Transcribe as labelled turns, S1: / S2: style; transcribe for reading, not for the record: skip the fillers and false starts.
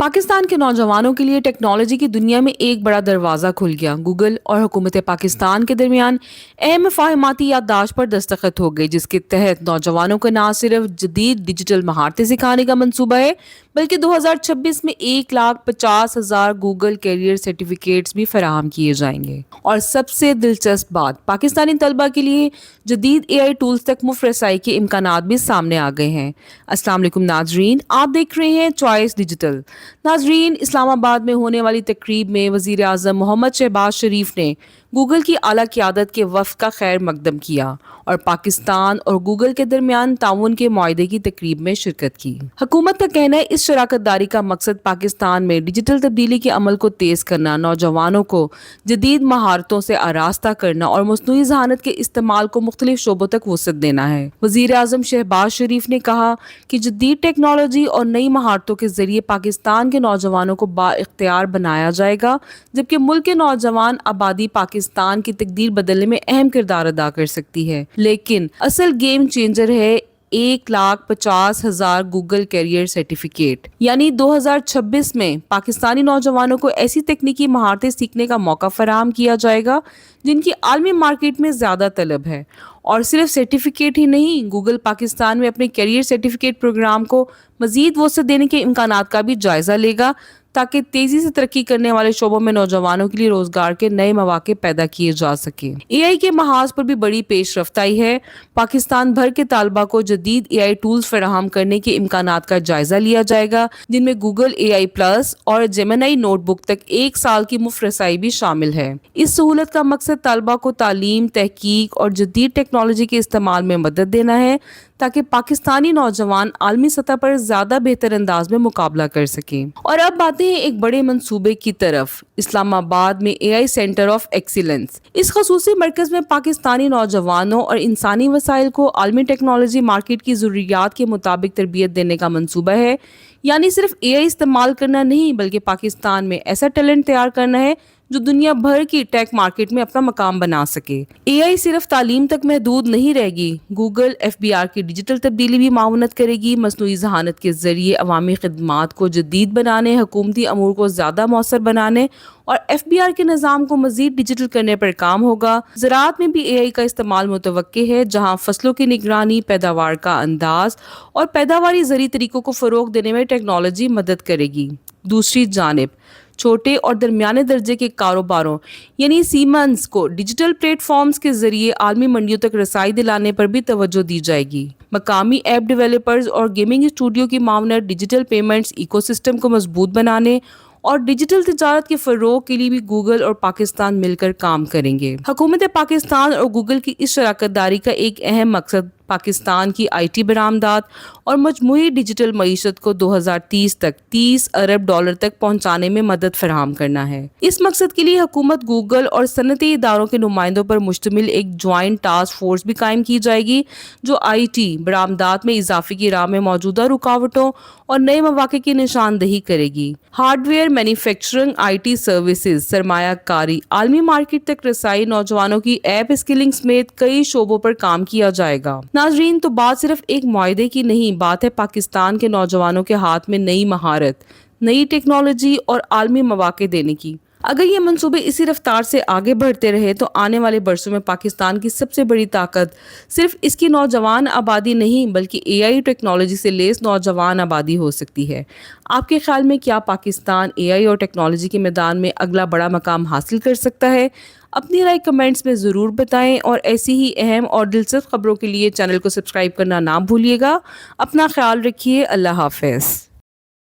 S1: پاکستان کے نوجوانوں کے لیے ٹیکنالوجی کی دنیا میں ایک بڑا دروازہ کھل گیا۔ گوگل اور حکومت پاکستان کے درمیان اہم مفاہماتی یادداشت پر دستخط ہو گئی، جس کے تحت نوجوانوں کو نہ صرف جدید ڈیجیٹل مہارتیں سکھانے کا منصوبہ ہے بلکہ 2026 میں 1,50,000 گوگل کیریئر سرٹیفکیٹس بھی فراہم کیے جائیں گے۔ اور سب سے دلچسپ بات، پاکستانی طلبہ کے لیے جدید اے آئی ٹولز تک مفت رسائی کے امکانات بھی سامنے آ گئے ہیں۔ السلام علیکم ناظرین، آپ دیکھ رہے ہیں چوائس ڈیجیٹل۔ ناظرین، اسلام آباد میں ہونے والی تقریب میں وزیر اعظم محمد شہباز شریف نے گوگل کی اعلیٰ قیادت کے وفد کا خیر مقدم کیا اور پاکستان اور گوگل کے درمیان تعاون کے معاہدے کی تقریب میں شرکت کی۔ حکومت کا کہنا ہے اس شراکت داری کا مقصد پاکستان میں ڈیجیٹل تبدیلی کے عمل کو تیز کرنا، نوجوانوں کو جدید مہارتوں سے آراستہ کرنا اور مصنوعی ذہانت کے استعمال کو مختلف شعبوں تک وسعت دینا ہے۔ وزیر اعظم شہباز شریف نے کہا کہ جدید ٹیکنالوجی اور نئی مہارتوں کے ذریعے پاکستان کے نوجوانوں کو بااختیار بنایا جائے گا، جبکہ ملک کے نوجوان آبادی پاکستان کی تقدیر بدلنے میں اہم کردار ادا کر سکتی ہے، لیکن اصل گیم چینجر ہے 1,50,000 گوگل کیریئر سرٹیفکیٹ۔ یعنی 2026 میں پاکستانی نوجوانوں کو ایسی تکنیکی مہارتیں سیکھنے کا موقع فراہم کیا جائے گا جن کی عالمی مارکیٹ میں زیادہ طلب ہے۔ اور صرف سرٹیفکیٹ ہی نہیں، گوگل پاکستان میں اپنے کیریئر سرٹیفکیٹ پروگرام کو مزید وسعت دینے کے امکانات کا بھی جائزہ لے گا تاکہ تیزی سے ترقی کرنے والے شعبوں میں نوجوانوں کے لیے روزگار کے نئے مواقع پیدا کیے جا سکیں۔ اے آئی کے محاذ پر بھی بڑی پیش رفت آئی ہے۔ پاکستان بھر کے طالبہ کو جدید اے آئی ٹولز فراہم کرنے کے امکانات کا جائزہ لیا جائے گا، جن میں گوگل اے آئی پلس اور جیمنائی نوٹ بک تک 1 سال کی مفت رسائی بھی شامل ہے۔ اس سہولت کا مقصد طالبہ کو تعلیم، تحقیق اور جدید ٹیکنالوجی کے استعمال میں مدد دینا ہے تاکہ پاکستانی نوجوان عالمی سطح پر زیادہ بہتر انداز میں مقابلہ کر سکیں۔ اور اب باتیں ہیں ایک بڑے منصوبے کی طرف، اسلام آباد میں اے آئی سینٹر آف ایکسیلنس۔ اس خصوصی مرکز میں پاکستانی نوجوانوں اور انسانی وسائل کو عالمی ٹیکنالوجی مارکیٹ کی ضروریات کے مطابق تربیت دینے کا منصوبہ ہے۔ یعنی صرف اے آئی استعمال کرنا نہیں بلکہ پاکستان میں ایسا ٹیلنٹ تیار کرنا ہے جو دنیا بھر کی ٹیک مارکیٹ میں اپنا مقام بنا سکے۔ اے آئی صرف تعلیم تک محدود نہیں رہے گی، گوگل ایف بی آر کی ڈیجیٹل تبدیلی بھی معاونت کرے گی، مصنوعی ذہانت کے ذریعے عوامی خدمات کو جدید بنانے، حکومتی امور کو زیادہ مؤثر بنانے اور ایف بی آر کے نظام کو مزید ڈیجیٹل کرنے پر کام ہوگا۔ زراعت میں بھی اے آئی کا استعمال متوقع ہے، جہاں فصلوں کی نگرانی، پیداوار کا انداز اور پیداواری زرعی طریقوں کو فروغ دینے میں ٹیکنالوجی مدد کرے گی۔ دوسری جانب چھوٹے اور درمیانے درجے کے کاروباروں یعنی سیمنز کو ڈیجیٹل پلیٹ فارمز کے ذریعے عالمی منڈیوں تک رسائی دلانے پر بھی توجہ دی جائے گی۔ مقامی ایپ ڈیولپرز اور گیمنگ اسٹوڈیو کی معاونت ڈیجیٹل پیمنٹس ایکو سسٹم کو مضبوط بنانے اور ڈیجیٹل تجارت کے فروغ کے لیے بھی گوگل اور پاکستان مل کر کام کریں گے۔ حکومت پاکستان اور گوگل کی اس شراکت داری کا ایک اہم مقصد پاکستان کی آئی ٹی برآمدات اور مجموعی ڈیجیٹل معیشت کو 2030 تک $30 ارب تک پہنچانے میں مدد فراہم کرنا ہے۔ اس مقصد کے لیے حکومت گوگل اور صنعتی اداروں کے نمائندوں پر مشتمل ایک جوائنٹ ٹاسک فورس بھی قائم کی جائے گی جو آئی ٹی برآمدات میں اضافے کی راہ میں موجودہ رکاوٹوں اور نئے مواقع کی نشاندہی کرے گی۔ Hard where manufacturing, I T services, سرمایہ کاری، عالمی مارکیٹ تک رسائی، نوجوانوں کی ایپ اسکلنگ سمیت کئی شعبوں پر کام کیا جائے گا۔ ناظرین، تو بات صرف ایک معاہدے کی نہیں، بات ہے پاکستان کے نوجوانوں کے ہاتھ میں نئی مہارت، نئی ٹیکنالوجی اور عالمی مواقع دینے کی۔ اگر یہ منصوبے اسی رفتار سے آگے بڑھتے رہے تو آنے والے برسوں میں پاکستان کی سب سے بڑی طاقت صرف اس کی نوجوان آبادی نہیں بلکہ اے آئی ٹیکنالوجی سے لیس نوجوان آبادی ہو سکتی ہے۔ آپ کے خیال میں کیا پاکستان اے آئی اور ٹیکنالوجی کے میدان میں اگلا بڑا مقام حاصل کر سکتا ہے؟ اپنی رائے کمنٹس میں ضرور بتائیں اور ایسی ہی اہم اور دلچسپ خبروں کے لیے چینل کو سبسکرائب کرنا نہ بھولیے گا۔ اپنا خیال رکھیے، اللہ حافظ۔